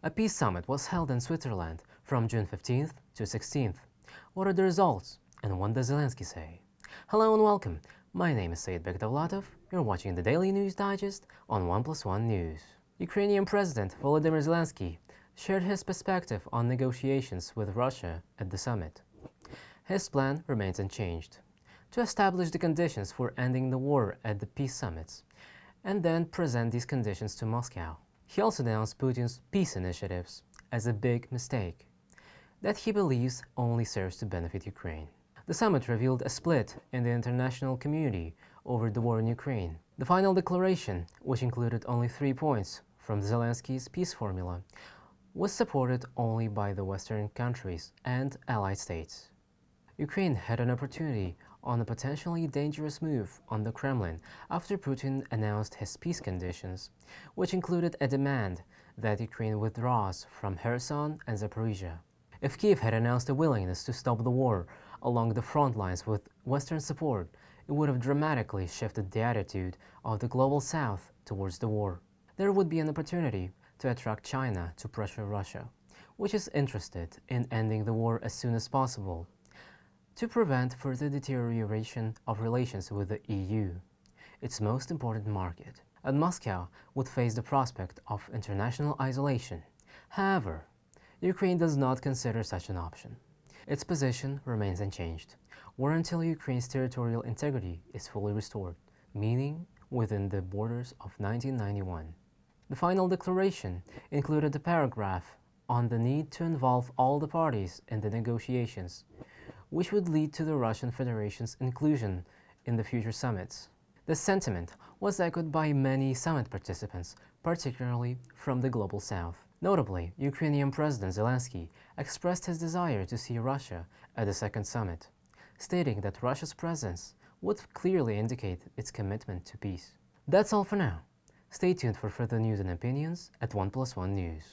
A peace summit was held in Switzerland from June 15th to 16th. What are the results, and what does Zelensky say? Hello and welcome. My name is Said Bekdavlatov. You're watching the Daily News Digest on 1+1 News. Ukrainian President Volodymyr Zelensky shared his perspective on negotiations with Russia at the summit. His plan remains unchanged: to establish the conditions for ending the war at the peace summits, and then present these conditions to Moscow. He also denounced Putin's peace initiatives as a big mistake that he believes only serves to benefit Ukraine. The summit revealed a split in the international community over the war in Ukraine. The final declaration, which included only 3 points from Zelensky's peace formula, was supported only by the Western countries and allied states. Ukraine had an opportunity on a potentially dangerous move on the Kremlin after Putin announced his peace conditions, which included a demand that Ukraine withdraws from Kherson and Zaporizhia. If Kiev had announced a willingness to stop the war along the front lines with Western support, it would have dramatically shifted the attitude of the global South towards the war. There would be an opportunity to attract China to pressure Russia, which is interested in ending the war as soon as possible, to prevent further deterioration of relations with the EU, its most important market. And Moscow would face the prospect of international isolation. However, Ukraine does not consider such an option. Its position remains unchanged: war until Ukraine's territorial integrity is fully restored, meaning within the borders of 1991. The final declaration included a paragraph on the need to involve all the parties in the negotiations, which would lead to the Russian Federation's inclusion in the future summits. This sentiment was echoed by many summit participants, particularly from the global South. Notably, Ukrainian President Zelensky expressed his desire to see Russia at the second summit, stating that Russia's presence would clearly indicate its commitment to peace. That's all for now. Stay tuned for further news and opinions at 1+1 News.